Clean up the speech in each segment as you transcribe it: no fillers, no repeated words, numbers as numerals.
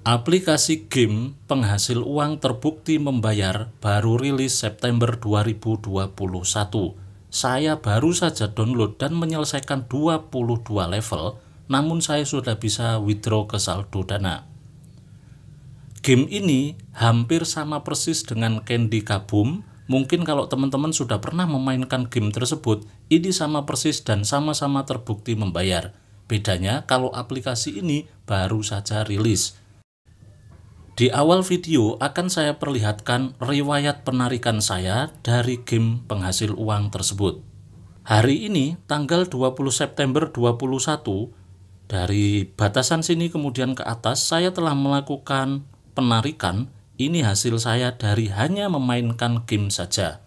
Aplikasi game penghasil uang terbukti membayar baru rilis September 2021. Saya baru saja download dan menyelesaikan 22 level, namun saya sudah bisa withdraw ke saldo Dana. Game ini hampir sama persis dengan Candy Kaboom. Mungkin kalau teman-teman sudah pernah memainkan game tersebut, ini sama persis dan sama-sama terbukti membayar. Bedanya kalau aplikasi ini baru saja rilis. Di awal video akan saya perlihatkan riwayat penarikan saya dari game penghasil uang tersebut. Hari ini tanggal 20 September 2021, dari batasan sini kemudian ke atas saya telah melakukan penarikan. Ini hasil saya dari hanya memainkan game saja.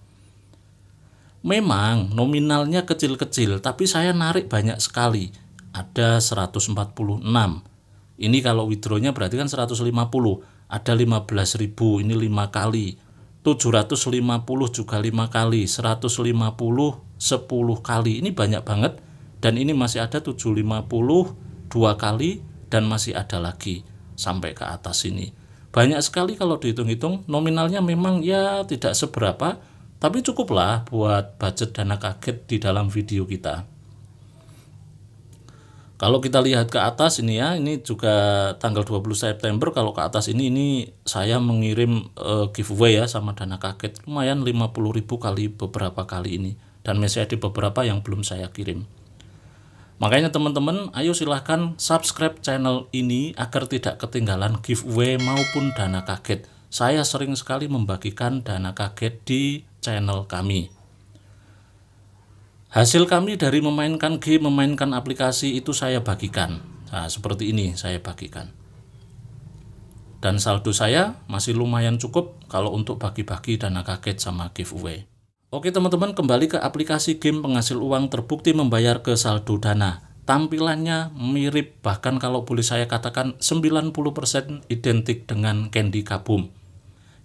Memang nominalnya kecil-kecil, tapi saya narik banyak sekali. Ada 146. Ini kalau withdrawnya berarti kan 150. Ada 15.000, ini 5 kali. 750 juga 5 kali. 150 10 kali. Ini banyak banget. Dan ini masih ada 750 2 kali dan masih ada lagi sampai ke atas ini. Banyak sekali kalau dihitung-hitung. Nominalnya memang ya tidak seberapa, tapi cukuplah buat budget dana kaget di dalam video kita. Kalau kita lihat ke atas ini ya, ini juga tanggal 20 September. Kalau ke atas ini saya mengirim giveaway ya sama dana kaget. Lumayan 50.000 kali beberapa kali ini. Dan masih ada beberapa yang belum saya kirim. Makanya teman-teman, ayo silahkan subscribe channel ini agar tidak ketinggalan giveaway maupun dana kaget. Saya sering sekali membagikan dana kaget di channel kami. Hasil kami dari memainkan game, memainkan aplikasi itu saya bagikan. Nah, seperti ini saya bagikan. Dan saldo saya masih lumayan cukup kalau untuk bagi-bagi dana kaget sama giveaway. Oke teman-teman, kembali ke aplikasi game penghasil uang terbukti membayar ke saldo Dana. Tampilannya mirip, bahkan kalau boleh saya katakan 90% identik dengan Candy Kaboom.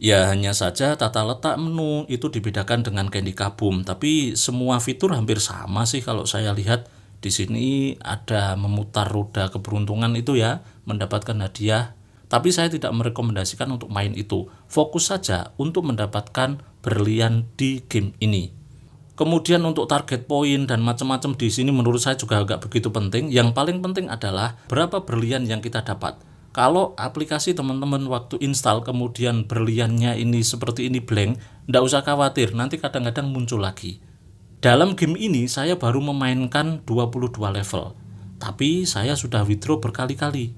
Ya hanya saja tata letak menu itu dibedakan dengan Candy Kaboom, tapi semua fitur hampir sama sih kalau saya lihat. Di sini ada memutar roda keberuntungan itu ya, mendapatkan hadiah. Tapi saya tidak merekomendasikan untuk main itu. Fokus saja untuk mendapatkan berlian di game ini. Kemudian untuk target poin dan macam-macam di sini menurut saya juga agak begitu penting. Yang paling penting adalah berapa berlian yang kita dapat. Kalau aplikasi teman-teman waktu install kemudian berliannya ini seperti ini blank, tidak usah khawatir, nanti kadang-kadang muncul lagi. Dalam game ini saya baru memainkan 22 level, tapi saya sudah withdraw berkali-kali.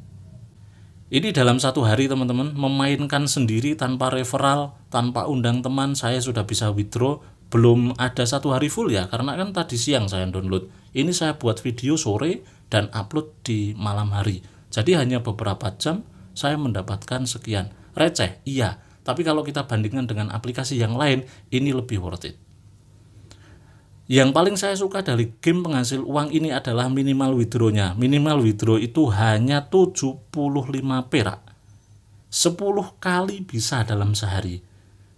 Ini dalam satu hari teman-teman, memainkan sendiri tanpa referral, tanpa undang teman, saya sudah bisa withdraw. Belum ada satu hari full ya, karena kan tadi siang saya download. Ini saya buat video sore dan upload di malam hari. Jadi hanya beberapa jam saya mendapatkan sekian. Receh, iya. Tapi kalau kita bandingkan dengan aplikasi yang lain, ini lebih worth it. Yang paling saya suka dari game penghasil uang ini adalah minimal withdrawnya. Minimal withdraw itu hanya 75 perak. 10 kali bisa dalam sehari.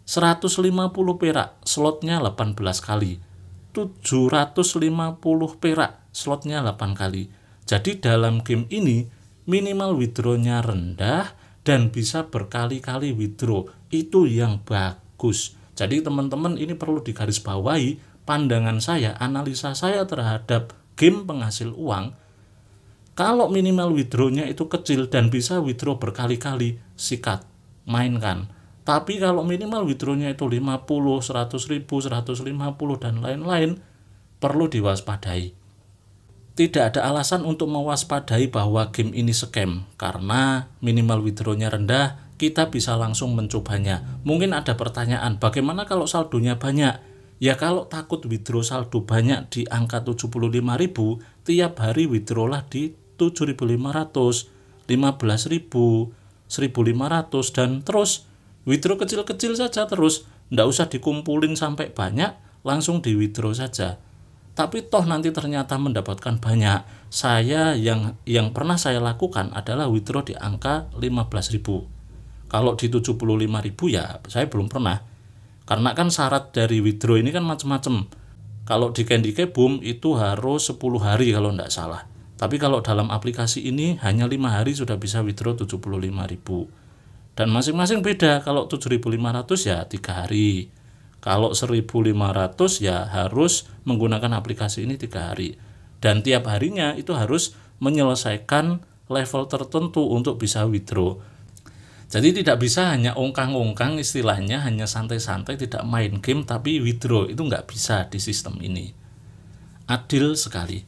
150 perak, slotnya 18 kali. 750 perak, slotnya 8 kali. Jadi dalam game ini minimal withdrawnya rendah dan bisa berkali-kali withdraw. Itu yang bagus. Jadi teman-teman ini perlu digarisbawahi. Pandangan saya, analisa saya terhadap game penghasil uang, kalau minimal withdrawnya itu kecil dan bisa withdraw berkali-kali, sikat, mainkan. Tapi kalau minimal withdrawnya itu 50, 100.000, 150 dan lain-lain, perlu diwaspadai. Tidak ada alasan untuk mewaspadai bahwa game ini scam, karena minimal withdrawnya rendah, kita bisa langsung mencobanya. Mungkin ada pertanyaan, bagaimana kalau saldonya banyak? Ya kalau takut withdraw saldo banyak di angka 75.000, tiap hari withdraw lah di 7.500, 15.000, 1.500 dan terus withdraw kecil-kecil saja terus. Nggak usah dikumpulin sampai banyak, langsung di withdraw saja. Tapi toh nanti ternyata mendapatkan banyak. Saya yang pernah saya lakukan adalah withdraw di angka 15.000. Kalau di 75.000 ya saya belum pernah. Karena kan syarat dari withdraw ini kan macam-macam. Kalau di Candy Kaboom itu harus 10 hari kalau tidak salah. Tapi kalau dalam aplikasi ini hanya 5 hari sudah bisa withdraw 75.000. Dan masing-masing beda. Kalau 7.500 ya 3 hari. Kalau 1.500 ya harus menggunakan aplikasi ini 3 hari. Dan tiap harinya itu harus menyelesaikan level tertentu untuk bisa withdraw. Jadi tidak bisa hanya ongkang-ongkang, istilahnya hanya santai-santai, tidak main game tapi withdraw. Itu nggak bisa di sistem ini. Adil sekali.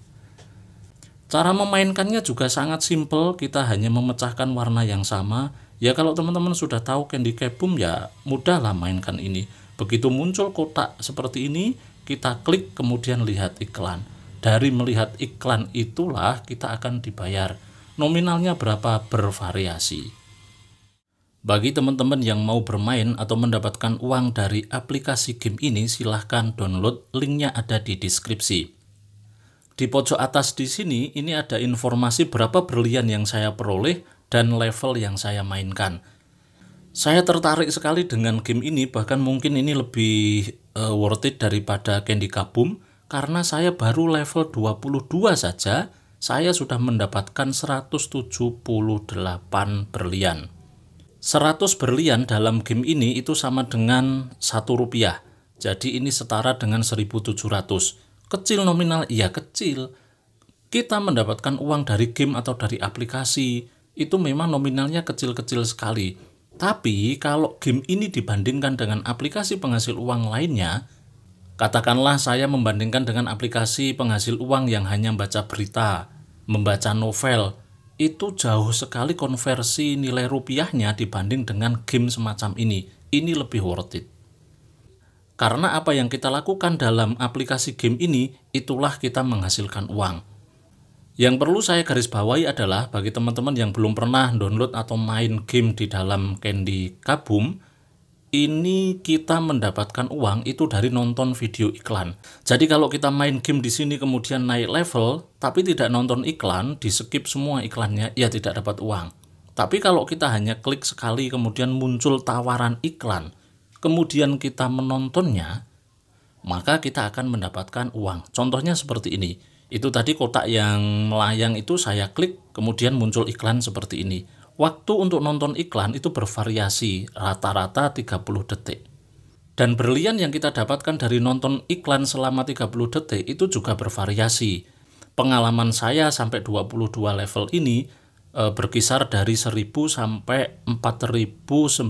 Cara memainkannya juga sangat simpel, kita hanya memecahkan warna yang sama. Ya kalau teman-teman sudah tahu Candy Kaboom ya mudahlah mainkan ini. Begitu muncul kotak seperti ini, kita klik kemudian lihat iklan. Dari melihat iklan itulah kita akan dibayar. Nominalnya berapa bervariasi. Bagi teman-teman yang mau bermain atau mendapatkan uang dari aplikasi game ini, silahkan download, linknya ada di deskripsi. Di pojok atas di sini, ini ada informasi berapa berlian yang saya peroleh dan level yang saya mainkan. Saya tertarik sekali dengan game ini, bahkan mungkin ini lebih worth it daripada Candy Kaboom, karena saya baru level 22 saja, saya sudah mendapatkan 178 berlian. 100 berlian dalam game ini itu sama dengan 1 rupiah, jadi ini setara dengan 1.700. Kecil nominal, iya kecil. Kita mendapatkan uang dari game atau dari aplikasi, itu memang nominalnya kecil-kecil sekali. Tapi kalau game ini dibandingkan dengan aplikasi penghasil uang lainnya, katakanlah saya membandingkan dengan aplikasi penghasil uang yang hanya membaca berita, membaca novel, itu jauh sekali konversi nilai rupiahnya dibanding dengan game semacam ini. Ini lebih worth it. Karena apa yang kita lakukan dalam aplikasi game ini, itulah kita menghasilkan uang. Yang perlu saya garis bawahi adalah bagi teman-teman yang belum pernah download atau main game di dalam Candy Kaboom, ini kita mendapatkan uang itu dari nonton video iklan. Jadi kalau kita main game di sini kemudian naik level, tapi tidak nonton iklan, di skip semua iklannya, ya tidak dapat uang. Tapi kalau kita hanya klik sekali kemudian muncul tawaran iklan, kemudian kita menontonnya, maka kita akan mendapatkan uang. Contohnya seperti ini. Itu tadi kotak yang melayang itu saya klik, kemudian muncul iklan seperti ini. Waktu untuk nonton iklan itu bervariasi, rata-rata 30 detik. Dan berlian yang kita dapatkan dari nonton iklan selama 30 detik itu juga bervariasi. Pengalaman saya sampai 22 level ini berkisar dari 1.000 sampai 4.900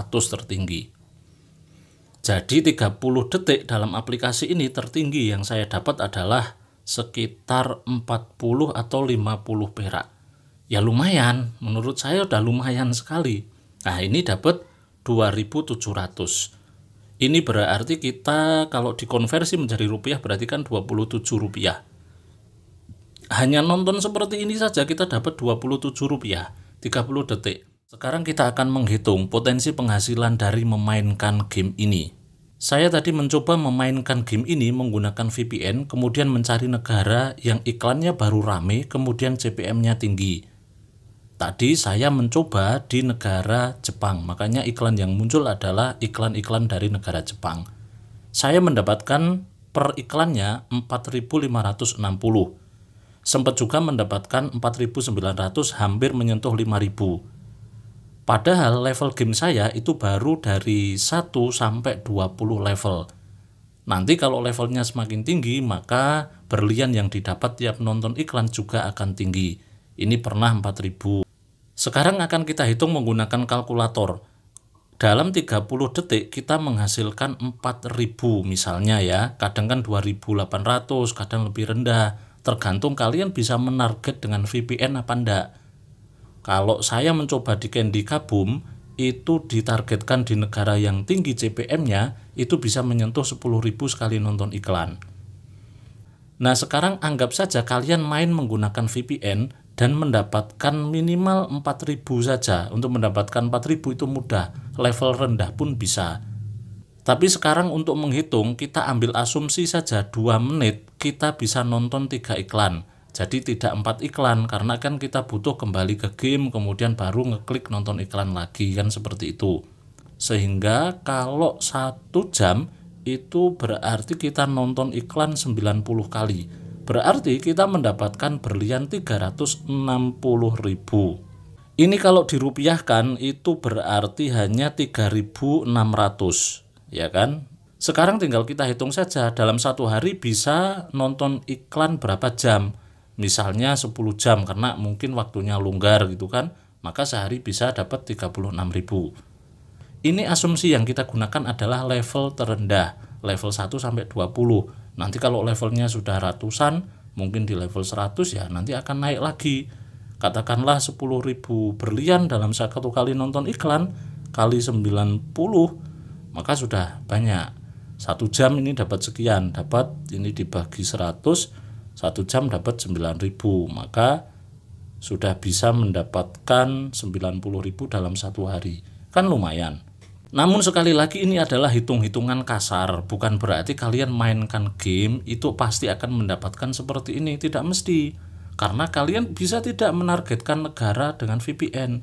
tertinggi. Jadi 30 detik dalam aplikasi ini tertinggi yang saya dapat adalah sekitar 40 atau 50 perak. Ya lumayan, menurut saya udah lumayan sekali. Nah ini dapat 2.700. Ini berarti kita kalau dikonversi menjadi rupiah berarti kan 27 rupiah. Hanya nonton seperti ini saja kita dapat 27 rupiah, 30 detik. Sekarang kita akan menghitung potensi penghasilan dari memainkan game ini. Saya tadi mencoba memainkan game ini menggunakan VPN, kemudian mencari negara yang iklannya baru rame, kemudian CPM-nya tinggi. Tadi saya mencoba di negara Jepang, makanya iklan yang muncul adalah iklan-iklan dari negara Jepang. Saya mendapatkan per iklannya 4.560. Sempat juga mendapatkan 4.900, hampir menyentuh 5.000. Padahal level game saya itu baru dari 1 sampai 20 level. Nanti kalau levelnya semakin tinggi, maka berlian yang didapat tiap nonton iklan juga akan tinggi. Ini pernah 4.000. Sekarang akan kita hitung menggunakan kalkulator. Dalam 30 detik kita menghasilkan 4.000 misalnya ya. Kadang kan 2.800, kadang lebih rendah. Tergantung kalian bisa menarget dengan VPN apa enggak. Kalau saya mencoba di Candy Kaboom, itu ditargetkan di negara yang tinggi CPM-nya, itu bisa menyentuh 10.000 sekali nonton iklan. Nah sekarang anggap saja kalian main menggunakan VPN dan mendapatkan minimal 4.000 saja. Untuk mendapatkan 4.000 itu mudah, level rendah pun bisa. Tapi sekarang untuk menghitung, kita ambil asumsi saja 2 menit, kita bisa nonton 3 iklan. Jadi tidak 4 iklan, karena kan kita butuh kembali ke game, kemudian baru ngeklik nonton iklan lagi, kan seperti itu. Sehingga kalau 1 jam, itu berarti kita nonton iklan 90 kali. Berarti kita mendapatkan berlian 360.000. Ini kalau dirupiahkan itu berarti hanya 3.600, ya kan? Sekarang tinggal kita hitung saja, dalam satu hari bisa nonton iklan berapa jam. Misalnya 10 jam karena mungkin waktunya longgar gitu kan, maka sehari bisa dapat 36.000. Ini asumsi yang kita gunakan adalah level terendah, level 1 sampai 20. Nanti kalau levelnya sudah ratusan, mungkin di level 100 ya nanti akan naik lagi. Katakanlah 10.000 berlian dalam satu kali nonton iklan kali 90, maka sudah banyak. 1 jam ini dapat sekian, dapat ini dibagi 100, 1 jam dapat 9.000, maka sudah bisa mendapatkan 90.000 dalam satu hari. Kan lumayan. Namun sekali lagi ini adalah hitung-hitungan kasar, bukan berarti kalian mainkan game itu pasti akan mendapatkan seperti ini, tidak mesti. Karena kalian bisa tidak menargetkan negara dengan VPN.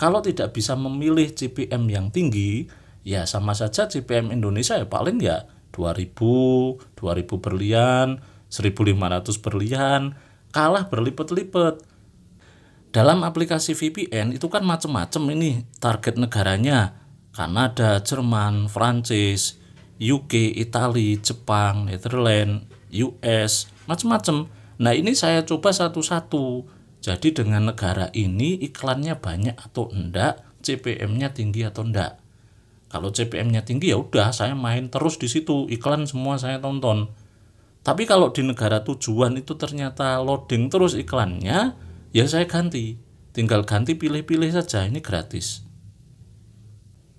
Kalau tidak bisa memilih CPM yang tinggi, ya sama saja CPM Indonesia ya paling ya 2.000 berlian, 1.500 berlian, kalah berlipat-lipat. Dalam aplikasi VPN itu kan macam-macam ini target negaranya. Kanada, Jerman, Prancis, UK, Italia, Jepang, Netherlands, US, macam-macam. Nah ini saya coba satu-satu. Jadi dengan negara ini iklannya banyak atau enggak, CPM-nya tinggi atau enggak. Kalau CPM-nya tinggi ya udah saya main terus di situ, iklan semua saya tonton. Tapi kalau di negara tujuan itu ternyata loading terus iklannya, ya saya ganti. Tinggal ganti pilih-pilih saja, ini gratis.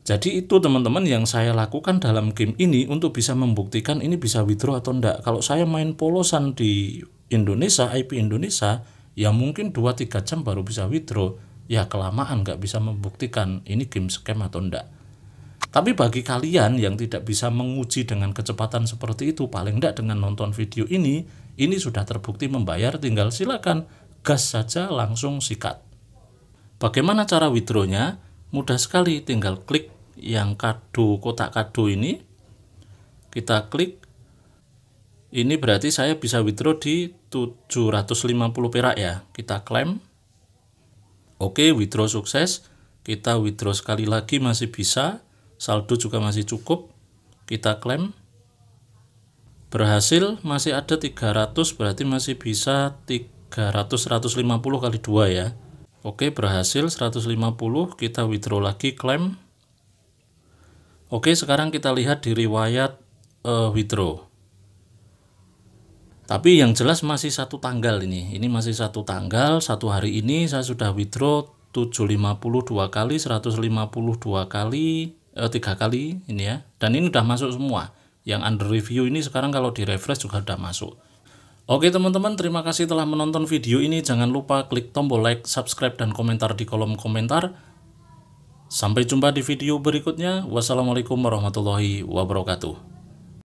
Jadi itu teman-teman yang saya lakukan dalam game ini untuk bisa membuktikan ini bisa withdraw atau enggak. Kalau saya main polosan di Indonesia, IP Indonesia, ya mungkin 2-3 jam baru bisa withdraw. Ya kelamaan nggak bisa membuktikan ini game scam atau enggak. Tapi bagi kalian yang tidak bisa menguji dengan kecepatan seperti itu, paling enggak dengan nonton video ini sudah terbukti membayar, tinggal silakan gas saja langsung sikat. Bagaimana cara withdrawnya? Mudah sekali, tinggal klik yang kado, kotak kado ini. Kita klik. Ini berarti saya bisa withdraw di 750 perak ya. Kita klaim. Oke, withdraw sukses. Kita withdraw sekali lagi masih bisa. Saldo juga masih cukup. Kita klaim. Berhasil, masih ada 300, berarti masih bisa 150 kali 2 ya. Oke, berhasil 150, kita withdraw lagi, klaim. Oke, sekarang kita lihat di riwayat withdraw. Tapi yang jelas masih satu tanggal ini. Ini masih satu tanggal, satu hari ini saya sudah withdraw 752 kali, 152 kali, 3 kali ini ya. Dan ini udah masuk semua. Yang under review ini sekarang kalau di refresh juga udah masuk. Oke teman-teman, terima kasih telah menonton video ini. Jangan lupa klik tombol like, subscribe, dan komentar di kolom komentar. Sampai jumpa di video berikutnya. Wassalamualaikum warahmatullahi wabarakatuh.